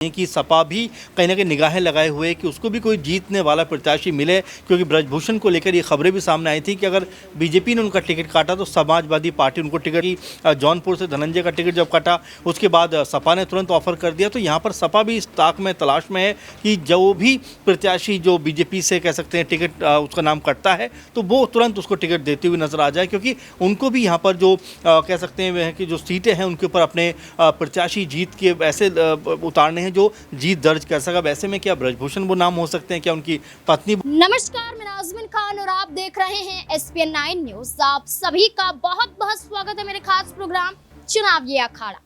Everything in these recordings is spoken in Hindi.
कि सपा भी कहीं न कहीं निगाहें लगाए हुए है कि उसको भी कोई जीतने वाला प्रत्याशी मिले, क्योंकि ब्रजभूषण को लेकर ये खबरें भी सामने आई थी कि अगर बीजेपी ने उनका टिकट काटा तो समाजवादी पार्टी उनको टिकट की। जौनपुर से धनंजय का टिकट जब काटा उसके बाद सपा ने तुरंत ऑफर कर दिया। तो यहाँ पर सपा भी इस ताक में तलाश में है कि जो भी प्रत्याशी जो बीजेपी से कह सकते हैं टिकट उसका नाम कटता है तो वो तुरंत उसको टिकट देते हुए नजर आ जाए, क्योंकि उनको भी यहाँ पर जो कह सकते हैं कि जो सीटें हैं उनके ऊपर अपने प्रत्याशी जीत के ऐसे उतारने हैं जो जीत दर्ज कर सका। वैसे में क्या ब्रजभूषण वो नाम हो सकते हैं, क्या उनकी पत्नी? नमस्कार, मैं नाज़मीन खान और आप देख रहे हैं SPN 9 न्यूज। आप सभी का बहुत बहुत स्वागत है मेरे खास प्रोग्राम चुनावी अखाड़ा।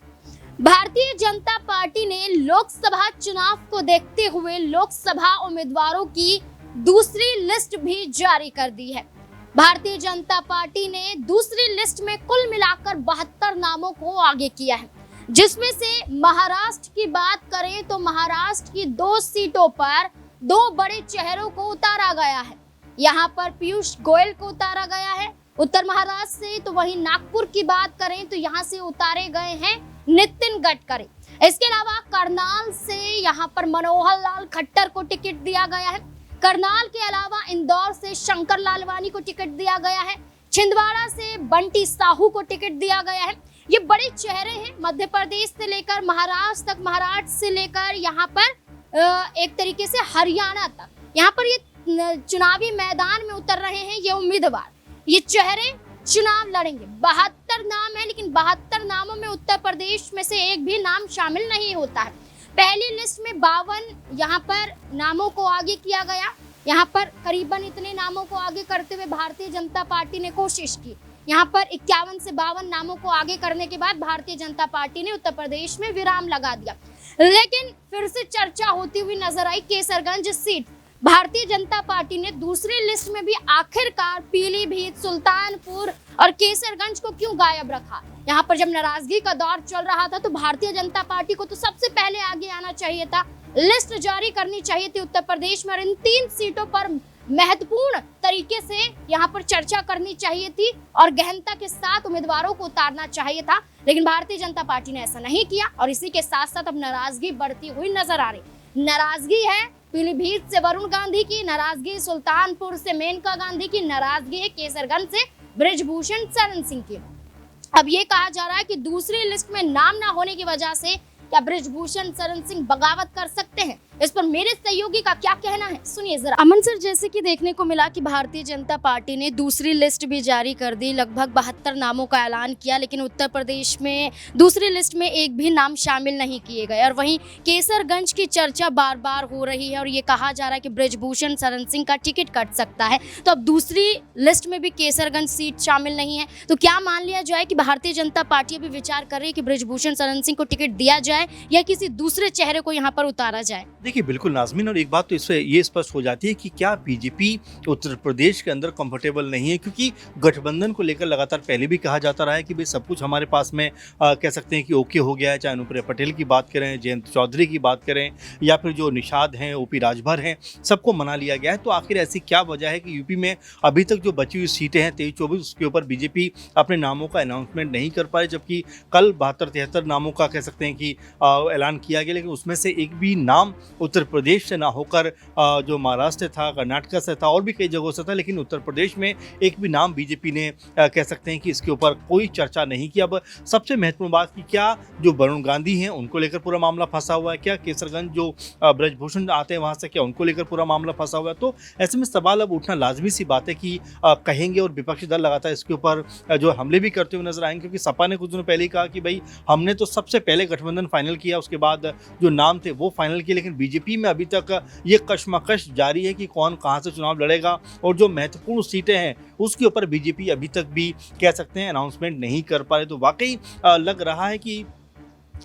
भारतीय जनता पार्टी ने लोकसभा चुनाव को देखते हुए लोकसभा उम्मीदवारों की दूसरी लिस्ट भी जारी कर दी है। भारतीय जनता पार्टी ने दूसरी लिस्ट में कुल मिलाकर 72 नामों को आगे किया है, जिसमें से महाराष्ट्र की बात करें तो महाराष्ट्र की 2 सीटों पर 2 बड़े चेहरों को उतारा गया है। यहाँ पर पीयूष गोयल को उतारा गया है उत्तर महाराष्ट्र से, तो वहीं नागपुर की बात करें तो यहाँ से उतारे गए हैं नितिन गडकरी। इसके अलावा करनाल से यहाँ पर मनोहर लाल खट्टर को टिकट दिया गया है। करनाल के अलावा इंदौर से शंकर लालवानी को टिकट दिया गया है। छिंदवाड़ा से बंटी साहू को टिकट दिया गया है। ये बड़े चेहरे हैं मध्य प्रदेश से लेकर महाराष्ट्र तक, महाराष्ट्र से लेकर यहाँ पर एक तरीके से हरियाणा तक, यहाँ पर ये चुनावी मैदान में उतर रहे हैं ये उम्मीदवार। ये चेहरे चुनाव लड़ेंगे। 72 नाम है, लेकिन 72 नामों में उत्तर प्रदेश में से एक भी नाम शामिल नहीं होता है। पहली लिस्ट में 52 यहाँ पर नामों को आगे किया गया। यहाँ पर करीबन इतने नामों को आगे करते हुए भारतीय जनता पार्टी ने कोशिश की। यहाँ पर 51 से 52 नामों को आगे करने के बाद भारतीय जनता पार्टी ने उत्तर प्रदेश में विराम लगा दिया। लेकिन फिर से चर्चा होती हुई नजर आई केसरगंज सीट। भारतीय जनता पार्टी ने दूसरी लिस्ट में भी आखिरकार पीलीभीत, सुल्तानपुर और केसरगंज को क्यों गायब रखा? यहाँ पर जब नाराजगी का दौर चल रहा था तो भारतीय जनता पार्टी को तो सबसे पहले आगे आना चाहिए था, लिस्ट जारी करनी चाहिए थी उत्तर प्रदेश में और इन 3 सीटों पर महत्वपूर्ण तरीके से यहाँ पर चर्चा करनी चाहिए थी और गहनता के साथ उम्मीदवारों को उतारना चाहिए था। लेकिन भारतीय जनता पार्टी ने ऐसा नहीं किया और इसी के साथ साथ अब नाराजगी बढ़ती हुई नजर आ रही। नाराजगी है पीलीभीत से वरुण गांधी की, नाराजगी सुल्तानपुर से मेनका गांधी की, नाराजगी है केसरगंज से ब्रजभूषण शरण सिंह की। अब ये कहा जा रहा है कि दूसरी लिस्ट में नाम ना होने की वजह से क्या ब्रजभूषण शरण सिंह बगावत कर सकते हैं? इस पर मेरे सहयोगी का क्या कहना है, सुनिए जरा। अमन सर, जैसे कि देखने को मिला कि भारतीय जनता पार्टी ने दूसरी लिस्ट भी जारी कर दी, लगभग 72 नामों का ऐलान किया, लेकिन उत्तर प्रदेश में दूसरी लिस्ट में एक भी नाम शामिल नहीं किए गए और वहीं केसरगंज की चर्चा बार बार हो रही है और ये कहा जा रहा है कि ब्रजभूषण शरण सिंह का टिकट कट सकता है। तो अब दूसरी लिस्ट में भी केसरगंज सीट शामिल नहीं है, तो क्या मान लिया जाए कि भारतीय जनता पार्टी अभी विचार कर रही है कि ब्रजभूषण शरण सिंह को टिकट दिया जाए या किसी दूसरे चेहरे को यहाँ पर उतारा जाए? देखिए बिल्कुल नाज़मीन, और एक बात तो इससे ये स्पष्ट हो जाती है कि क्या बीजेपी उत्तर प्रदेश के अंदर कंफर्टेबल नहीं है, क्योंकि गठबंधन को लेकर लगातार पहले भी कहा जाता रहा है कि भाई सब कुछ हमारे पास में कह सकते हैं कि ओके हो गया है। चाहे अनुप्रिया पटेल की बात करें, जयंत चौधरी की बात करें या फिर जो निषाद हैं, ओपी राजभर हैं, सबको मना लिया गया है। तो आखिर ऐसी क्या वजह है कि यूपी में अभी तक जो बची हुई सीटें हैं 23-24 उसके ऊपर बीजेपी अपने नामों का अनाउंसमेंट नहीं कर पाए, जबकि कल 72-73 नामों का कह सकते हैं कि ऐलान किया गया, लेकिन उसमें से एक भी नाम उत्तर प्रदेश से ना होकर जो महाराष्ट्र था, कर्नाटक से था और भी कई जगहों से था, लेकिन उत्तर प्रदेश में एक भी नाम बीजेपी ने कह सकते हैं कि इसके ऊपर कोई चर्चा नहीं की। अब सबसे महत्वपूर्ण बात कि क्या जो वरुण गांधी हैं उनको लेकर पूरा मामला फंसा हुआ है, क्या केसरगंज जो ब्रजभूषण आते हैं वहाँ से क्या उनको लेकर पूरा मामला फंसा हुआ है? तो ऐसे में सवाल अब उठना लाजमी सी बात है कि कहेंगे और विपक्षी दल लगातार इसके ऊपर जो हमले भी करते हुए नजर आएंगे, क्योंकि सपा ने कुछ दिनों पहले ही कहा कि भाई हमने तो सबसे पहले गठबंधन फाइनल किया, उसके बाद जो नाम थे वो फाइनल किए, लेकिन बीजेपी में अभी तक ये कशमकश जारी है कि कौन कहां से चुनाव लड़ेगा और जो महत्वपूर्ण सीटें हैं उसके ऊपर बीजेपी अभी तक भी कह सकते हैं अनाउंसमेंट नहीं कर पा रहे। तो वाकई लग रहा है कि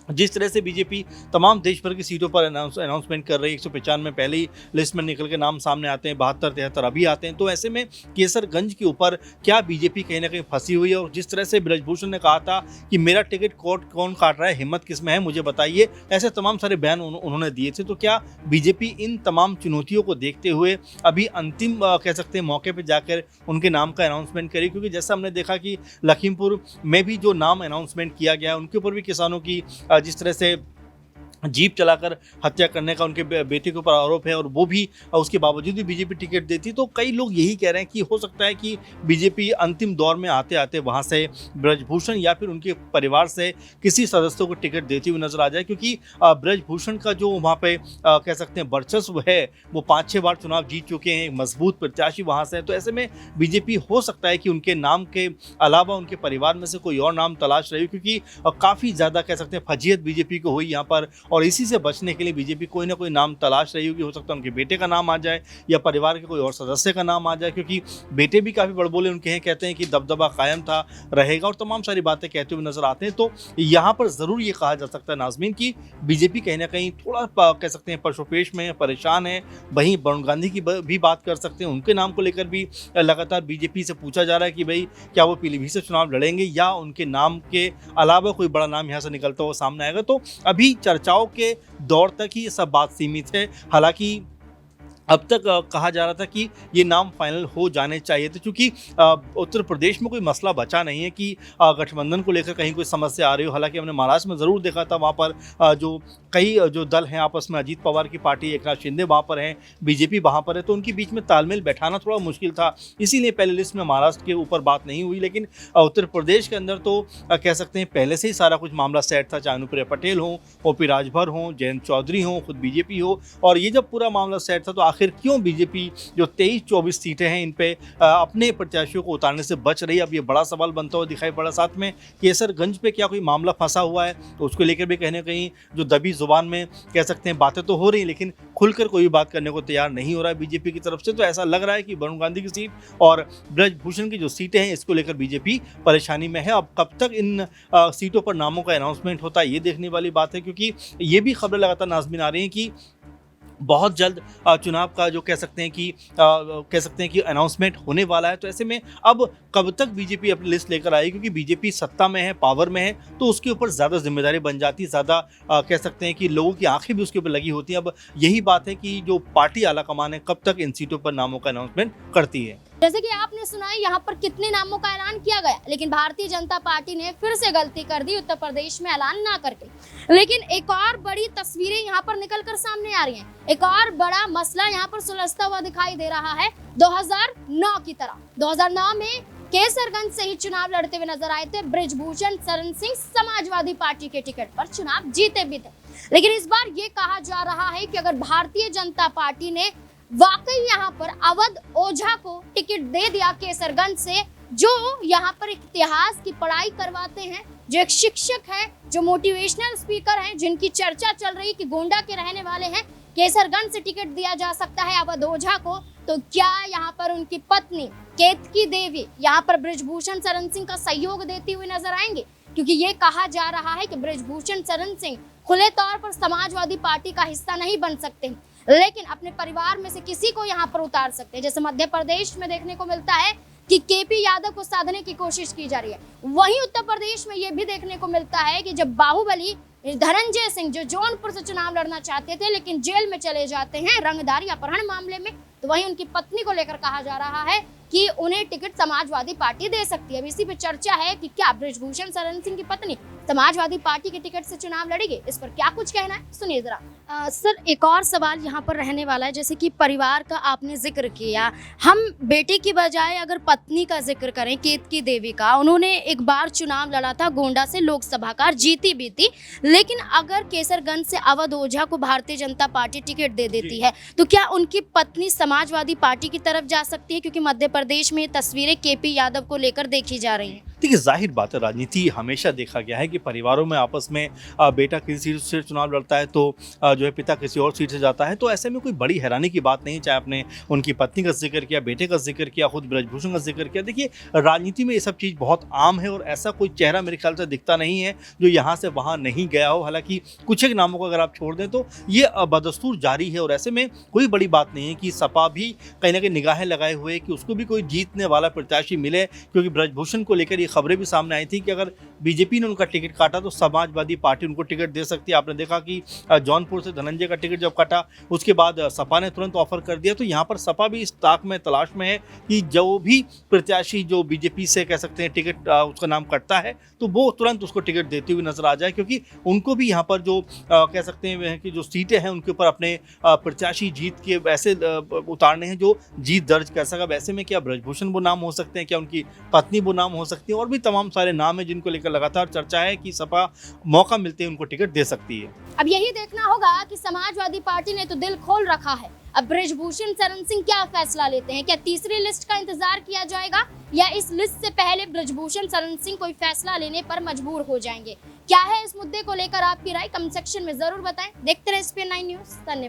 जिस तरह से बीजेपी तमाम देश भर की सीटों पर अनाउंसमेंट कर रही है, 195 में पहले ही लिस्ट में निकल के नाम सामने आते हैं, 72-73 अभी आते हैं, तो ऐसे में केसरगंज के ऊपर क्या बीजेपी कहीं ना कहीं फंसी हुई है? और जिस तरह से ब्रजभूषण ने कहा था कि मेरा टिकट कौन काट रहा है, हिम्मत किस में है, मुझे बताइए, ऐसे तमाम सारे बयान उन्होंने दिए थे। तो क्या बीजेपी इन तमाम चुनौतियों को देखते हुए अभी अंतिम कह सकते हैं मौके पर जाकर उनके नाम का अनाउंसमेंट करेगी? क्योंकि जैसा हमने देखा कि लखीमपुर में भी जो नाम अनाउंसमेंट किया गया है उनके ऊपर भी किसानों की जिस तरह से जीप चलाकर हत्या करने का उनके बेटे के ऊपर आरोप है और वो भी उसके बावजूद भी बीजेपी टिकट देती। तो कई लोग यही कह रहे हैं कि हो सकता है कि बीजेपी अंतिम दौर में आते आते वहाँ से ब्रजभूषण या फिर उनके परिवार से किसी सदस्य को टिकट देती हुई नजर आ जाए, क्योंकि ब्रजभूषण का जो वहाँ पे कह सकते हैं वर्चस्व है, वो 5-6 बार चुनाव जीत चुके हैं, मजबूत प्रत्याशी वहाँ से है। तो ऐसे में बीजेपी हो सकता है कि उनके नाम के अलावा उनके परिवार में से कोई और नाम तलाश रही हो, क्योंकि काफ़ी ज़्यादा कह सकते हैं फजीहत बीजेपी को हुई यहाँ पर, और इसी से बचने के लिए बीजेपी कोई ना कोई नाम तलाश रही होगी। हो सकता है उनके बेटे का नाम आ जाए या परिवार के कोई और सदस्य का नाम आ जाए, क्योंकि बेटे भी काफ़ी बड़बोले उनके हैं, कहते हैं कि दबदबा कायम था, रहेगा, और तमाम सारी बातें कहते हुए नजर आते हैं। तो यहाँ पर ज़रूर ये कहा जा सकता है नाज़मीन कि बीजेपी कहीं ना कहीं थोड़ा कह सकते हैं पशुपेश में परेशान है। वहीं वरुण गांधी की भी बात कर सकते हैं, उनके नाम को लेकर भी लगातार बीजेपी से पूछा जा रहा है कि भाई क्या वो पीलीभीत से चुनाव लड़ेंगे या उनके नाम के अलावा कोई बड़ा नाम यहाँ से निकलता हुआ सामने आएगा। तो अभी चर्चाओं के दौर तक ही ये सब बात सीमित है। हालांकि अब तक कहा जा रहा था कि ये नाम फाइनल हो जाने चाहिए थे, क्योंकि उत्तर प्रदेश में कोई मसला बचा नहीं है कि गठबंधन को लेकर कहीं कोई समस्या आ रही हो। हालांकि हमने महाराष्ट्र में ज़रूर देखा था, वहाँ पर जो कई जो दल हैं आपस में, अजीत पवार की पार्टी, एकनाथ शिंदे वहाँ पर हैं, बीजेपी वहाँ पर है, तो उनके बीच में तालमेल बैठाना थोड़ा मुश्किल था, इसीलिए पहले लिस्ट में महाराष्ट्र के ऊपर बात नहीं हुई। लेकिन उत्तर प्रदेश के अंदर तो कह सकते हैं पहले से ही सारा कुछ मामला सेट था, चाहे अनुप्रिया पटेल हों, ओपी राजभर हों, जयंत चौधरी हों, खुद बीजेपी हो, और ये जब पूरा मामला सेट था तो आखिर क्यों बीजेपी जो 23-24 सीटें हैं इन पे अपने प्रत्याशियों को उतारने से बच रही है? अब ये बड़ा सवाल बनता हुआ दिखाई पड़ा। साथ में केसरगंज पे क्या कोई मामला फंसा हुआ है, तो उसको लेकर भी कहीं ना कहीं जो दबी जुबान में कह सकते हैं बातें तो हो रही, लेकिन खुलकर कोई भी बात करने को तैयार नहीं हो रहा है बीजेपी की तरफ से। तो ऐसा लग रहा है कि वरुण गांधी की सीट और ब्रजभूषण की जो सीटें हैं इसको लेकर बीजेपी परेशानी में है। अब कब तक इन सीटों पर नामों का अनाउंसमेंट होता है ये देखने वाली बात है, क्योंकि ये भी खबरें लगातार नाज़मीन आ रही हैं कि बहुत जल्द चुनाव का जो कह सकते हैं कि अनाउंसमेंट होने वाला है। तो ऐसे में अब कब तक बीजेपी अपनी लिस्ट लेकर आएगी, क्योंकि बीजेपी सत्ता में है, पावर में है, तो उसके ऊपर ज़्यादा जिम्मेदारी बन जाती है, ज़्यादा कह सकते हैं कि लोगों की आंखें भी उसके ऊपर लगी होती हैं। अब यही बात है कि जो पार्टी आला कमान है कब तक इन सीटों पर नामों का अनाउंसमेंट करती है। जैसे कि आपने सुना है यहाँ पर कितने नामों का ऐलान किया गया, लेकिन भारतीय जनता पार्टी ने फिर से गलती कर दी उत्तर प्रदेश में ऐलान ना करके। लेकिन एक और बड़ी तस्वीरें यहाँ पर निकल कर सामने आ रही हैं, एक और बड़ा मसला यहाँ पर सुलझता हुआ दिखाई दे रहा है 2009 की तरह। 2009 में केसरगंज से ही चुनाव लड़ते हुए नजर आए थे ब्रजभूषण शरण सिंह, समाजवादी पार्टी के टिकट पर चुनाव जीते भी थे। लेकिन इस बार ये कहा जा रहा है कि अगर भारतीय जनता पार्टी ने वाकई यहाँ पर अवध ओझा को टिकट दे दिया केसरगंज से, जो यहाँ पर इतिहास की पढ़ाई करवाते हैं, जो एक शिक्षक है, जो मोटिवेशनल स्पीकर हैं, जिनकी चर्चा चल रही कि गोंडा के रहने वाले हैं, केसरगंज से टिकट दिया जा सकता है अवध ओझा को, तो क्या यहाँ पर उनकी पत्नी केतकी देवी यहाँ पर ब्रजभूषण शरण सिंह का सहयोग देती हुई नजर आएंगे? क्योंकि ये कहा जा रहा है कि ब्रजभूषण शरण सिंह खुले तौर पर समाजवादी पार्टी का हिस्सा नहीं बन सकते, लेकिन अपने परिवार में से किसी को यहाँ पर उतार सकते हैं। जैसे मध्य प्रदेश में देखने को मिलता है कि केपी यादव को साधने की कोशिश की जा रही है, वहीं उत्तर प्रदेश में ये भी देखने को मिलता है कि जब बाहुबली धनंजय सिंह जो जौनपुर से चुनाव लड़ना चाहते थे लेकिन जेल में चले जाते हैं रंगदारी अपहरण मामले में, तो वहीं उनकी पत्नी को लेकर कहा जा रहा है कि उन्हें टिकट समाजवादी पार्टी दे सकती है। अब इसी पे चर्चा है कि क्या ब्रजभूषण शरण सिंह की पत्नी समाजवादी पार्टी के टिकट से चुनाव लड़ेगी, इस पर क्या कुछ कहना है सुनिए जरा। सर, एक और सवाल यहाँ पर रहने वाला है, जैसे कि परिवार का आपने जिक्र किया, हम बेटे की बजाय अगर पत्नी का जिक्र करें केतकी देवी का, उन्होंने एक बार चुनाव लड़ा था गोंडा से लोकसभा का, जीती भी थी, लेकिन अगर केसरगंज से अवध ओझा को भारतीय जनता पार्टी टिकट दे देती है तो क्या उनकी पत्नी समाजवादी पार्टी की तरफ जा सकती है? क्योंकि मध्य प्रदेश में तस्वीरें केपी यादव को लेकर देखी जा रही हैं। देखिए, जाहिर बात है, राजनीति हमेशा देखा गया है कि परिवारों में आपस में बेटा किसी सीट से चुनाव लड़ता है तो जो है पिता किसी और सीट से जाता है, तो ऐसे में कोई बड़ी हैरानी की बात नहीं। चाहे आपने उनकी पत्नी का जिक्र किया, बेटे का जिक्र किया, खुद ब्रजभूषण का जिक्र किया, देखिए राजनीति में ये सब चीज़ बहुत आम है और ऐसा कोई चेहरा मेरे ख्याल से दिखता नहीं है जो यहाँ से वहाँ नहीं गया हो। हालांकि कुछ एक नामों को अगर आप छोड़ दें तो ये बदस्तूर जारी है और ऐसे में कोई बड़ी बात नहीं है कि सपा भी कहीं ना कहीं निगाहें लगाए हुए कि उसको भी कोई जीतने वाला प्रत्याशी मिले, क्योंकि ब्रजभूषण को लेकर ये खबरें भी सामने आई थी कि अगर बीजेपी ने उनका टिकट काटा तो समाजवादी पार्टी उनको टिकट दे सकती है। आपने देखा कि जौनपुर से धनंजय का टिकट जब कटा उसके बाद सपा ने तुरंत ऑफर कर दिया। तो यहाँ पर सपा भी इस ताक में तलाश में है कि जो भी प्रत्याशी जो बीजेपी से कह सकते हैं टिकट उसका नाम कटता है तो वो तुरंत उसको टिकट देते हुए नजर आ जाए, क्योंकि उनको भी यहाँ पर जो कह सकते हैं कि जो सीटें हैं उनके ऊपर अपने प्रत्याशी जीत के वैसे उतारने हैं जो जीत दर्ज कर सका। वैसे में क्या ब्रजभूषण वो नाम हो सकते हैं, क्या उनकी पत्नी वो नाम हो सकती है, और भी तमाम सारे नाम हैं जिनको लेकर लगातार चर्चा है कि सपा मौका मिलते ही उनको टिकट दे सकती है। अब यही देखना होगा कि समाजवादी पार्टी ने तो दिल खोल रखा है, अब ब्रजभूषण शरण सिंह क्या फैसला लेते हैं। क्या तीसरी लिस्ट का इंतजार किया जाएगा या इस लिस्ट से पहले ब्रजभूषण शरण सिंह कोई फैसला लेने पर मजबूर हो जाएंगे? क्या है इस मुद्दे को लेकर आपकी राय कमेंट सेक्शन में जरूर बताएं। देखते रहे SPN9 न्यूज़। धन्यवाद।